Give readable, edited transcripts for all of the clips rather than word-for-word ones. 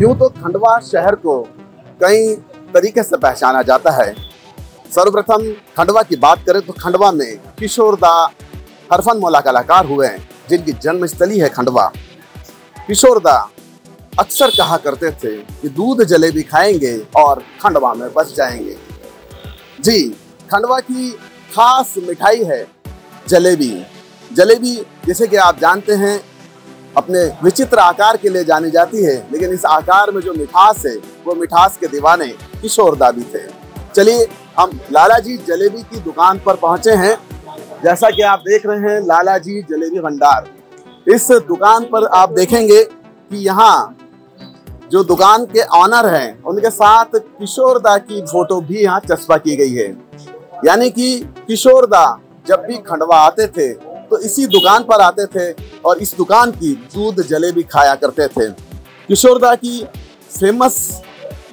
यूं तो खंडवा शहर को कई तरीके से पहचाना जाता है। सर्वप्रथम खंडवा की बात करें तो खंडवा में किशोर दा हरफनमौला कलाकार हुए हैं, जिनकी जन्मस्थली है खंडवा। किशोर दा अक्सर कहा करते थे कि दूध जलेबी खाएंगे और खंडवा में बस जाएंगे। जी, खंडवा की खास मिठाई है जलेबी। जलेबी जैसे कि आप जानते हैं अपने विचित्र आकार के लिए जानी जाती है, लेकिन इस आकार में जो मिठास है वो मिठास के दीवाने किशोर दा भी थे। चलिए हम लाला जी जलेबी की दुकान पर पहुंचे हैं। जैसा कि आप देख रहे हैं लाला जी जलेबी भंडार। इस दुकान पर आप देखेंगे कि यहाँ जो दुकान के ऑनर हैं उनके साथ किशोर दा की फोटो भी यहाँ चस्पा की गई है। यानी कि किशोर दा जब भी खंडवा आते थे तो इसी दुकान पर आते थे और इस दुकान की दूध जलेबी खाया करते थे। किशोर दा की फेमस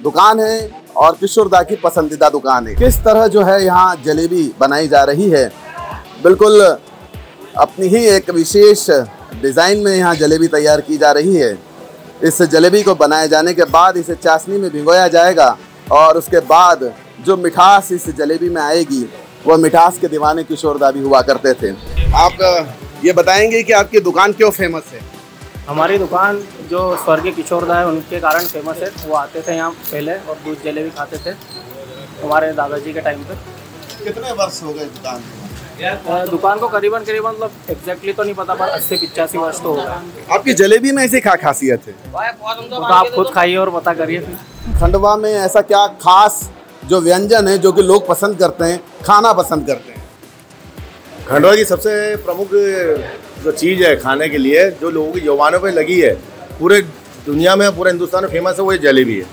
दुकान है और किशोर दा की पसंदीदा दुकान है। किस तरह जो है यहाँ जलेबी बनाई जा रही है, बिल्कुल अपनी ही एक विशेष डिज़ाइन में यहाँ जलेबी तैयार की जा रही है। इस जलेबी को बनाए जाने के बाद इसे चाशनी में भिगोया जाएगा और उसके बाद जो मिठास इस जलेबी में आएगी वो मिठास के दीवाने किशोर दा भी हुआ करते थे। आप ये बताएंगे कि आपकी दुकान क्यों फेमस है? हमारी दुकान जो स्वर्गीय किशोर दा है उनके कारण फेमस है। वो आते थे यहाँ पहले और दूध जलेबी खाते थे हमारे दादाजी के टाइम पे। कितने वर्ष हो गए दुकान को? दुकान को करीबन मतलब एग्जैक्टली तो नहीं पता, पर 80-85 वर्ष तो हो गए। आपकी जलेबी में ऐसी क्या खासियत है? तो आप खुद खाइए और पता करिए। खंडवा में ऐसा क्या खास जो व्यंजन है जो कि लोग पसंद करते हैं, खाना पसंद करते हैं? खंडवा की सबसे प्रमुख जो चीज़ है खाने के लिए, जो लोगों की जुबानों पे लगी है, पूरे दुनिया में पूरे हिंदुस्तान में फेमस है, वो ये जलेबी है।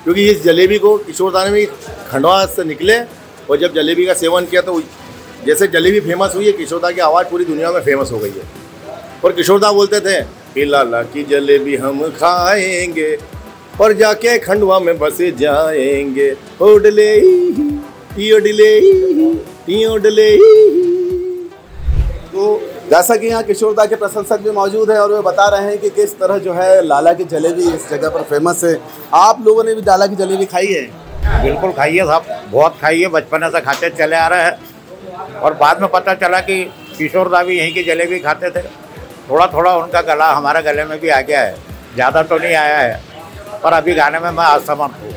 क्योंकि इस जलेबी को किशोर दा ने भी खंडवा से निकले और जब जलेबी का सेवन किया तो जैसे जलेबी फेमस हुई है, किशोर दा की आवाज़ पूरी दुनिया में फेमस हो गई है। और किशोर दा बोलते थे कि लाला की जलेबी हम खाएंगे और जाके खंडवा में बस जाएंगे। ओडले ओडले। तो जैसा कि यहाँ किशोर दा के प्रशंसक भी मौजूद है और वे बता रहे हैं कि किस तरह जो है लाला की जलेबी इस जगह पर फेमस है। आप लोगों ने भी लाला की जलेबी खाई है? बिल्कुल खाई है साहब, बहुत खाई है, बचपन से खाते चले आ रहे हैं। और बाद में पता चला कि किशोर दा भी यहीं की जलेबी खाते थे। थोड़ा थोड़ा उनका गला हमारे गले में भी आ गया है, ज़्यादा तो नहीं आया है, पर अभी गाने में मैं असमर्थ हूँ।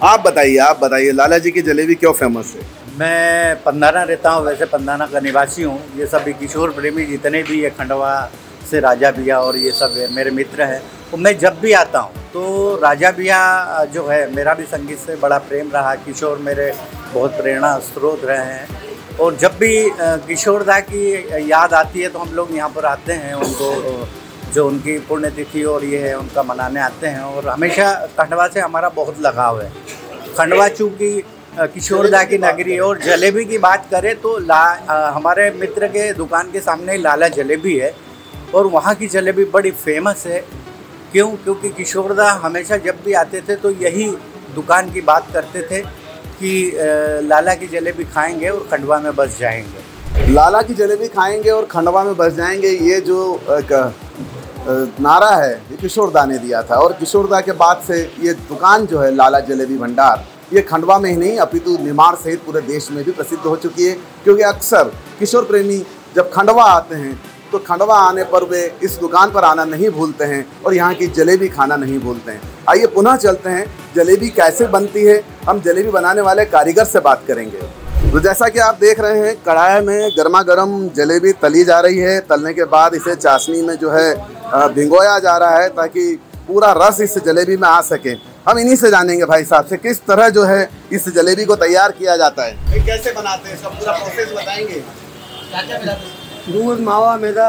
आप बताइए लाला जी की जलेबी क्यों फेमस है? मैं पंधाना रहता हूँ, वैसे पंधाना का निवासी हूँ। ये सब किशोर प्रेमी जितने भी है खंडवा से, राजा भैया और ये सब मेरे मित्र हैं। तो मैं जब भी आता हूँ तो राजा भैया जो है, मेरा भी संगीत से बड़ा प्रेम रहा। किशोर मेरे बहुत प्रेरणा स्रोत रहे हैं और जब भी किशोर दा की याद आती है तो हम लोग यहाँ पर आते हैं, उनको जो उनकी पुण्यतिथि और ये है उनका मनाने आते हैं। और हमेशा खंडवा से हमारा बहुत लगाव है। खंडवा चूँकि किशोर दा की नगरी। और जलेबी की बात करें तो हमारे मित्र के दुकान के सामने लाला जलेबी है और वहाँ की जलेबी बड़ी फेमस है। क्योंकि किशोर दा हमेशा जब भी आते थे तो यही दुकान की बात करते थे कि लाला की जलेबी खाएंगे और खंडवा में बस जाएंगे। लाला की जलेबी खाएंगे और खंडवा में बस जाएंगे, ये जो एक नारा है ये किशोर दा ने दिया था। और किशोर दा के बाद से ये दुकान जो है लाला जलेबी भंडार, ये खंडवा में ही नहीं अपितु निमाड़ सहित पूरे देश में भी प्रसिद्ध हो चुकी है। क्योंकि अक्सर किशोर प्रेमी जब खंडवा आते हैं तो खंडवा आने पर वे इस दुकान पर आना नहीं भूलते हैं और यहाँ की जलेबी खाना नहीं भूलते हैं। आइए पुनः चलते हैं, जलेबी कैसे बनती है हम जलेबी बनाने वाले कारीगर से बात करेंगे। तो जैसा कि आप देख रहे हैं कढ़ाई में गर्मा गर्म जलेबी तली जा रही है। तलने के बाद इसे चाशनी में जो है भिगोया जा रहा है ताकि पूरा रस इस जलेबी में आ सके। हम इन्हीं से जानेंगे भाई साहब से किस तरह जो है इस जलेबी को तैयार किया जाता है, कैसे बनाते हैं, सब पूरा प्रोसेस बताएंगे। क्या क्या मिलाते हैं? दूध, मावा, मैदा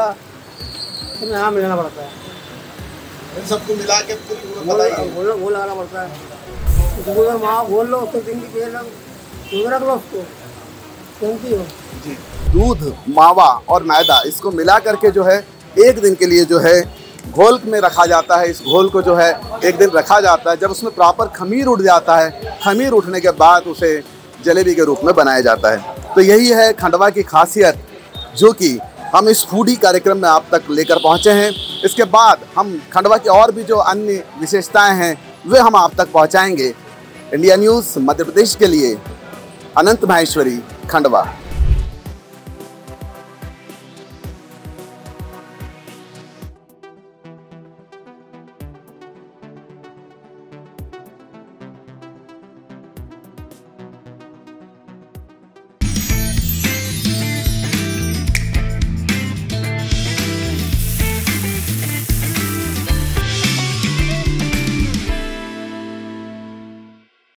यहाँ मिलाना पड़ता है। इन सबको मिला के घोल लगाना पड़ता है। दूध और मावा घोल लो, उसको दिन की रख लो, उसको हो जी। दूध, मावा और मैदा इसको मिला करके जो है एक दिन के लिए जो है घोल में रखा जाता है। इस घोल को जो है एक दिन रखा जाता है। जब उसमें प्रॉपर खमीर उठ जाता है, खमीर उठने के बाद उसे जलेबी के रूप में बनाया जाता है। तो यही है खंडवा की खासियत जो कि हम इस फूडी कार्यक्रम में आप तक लेकर पहुँचे हैं। इसके बाद हम खंडवा की और भी जो अन्य विशेषताएं हैं वे हम आप तक पहुंचाएंगे। इंडिया न्यूज़ मध्य प्रदेश के लिए अनंत माहेश्वरी, खंडवा।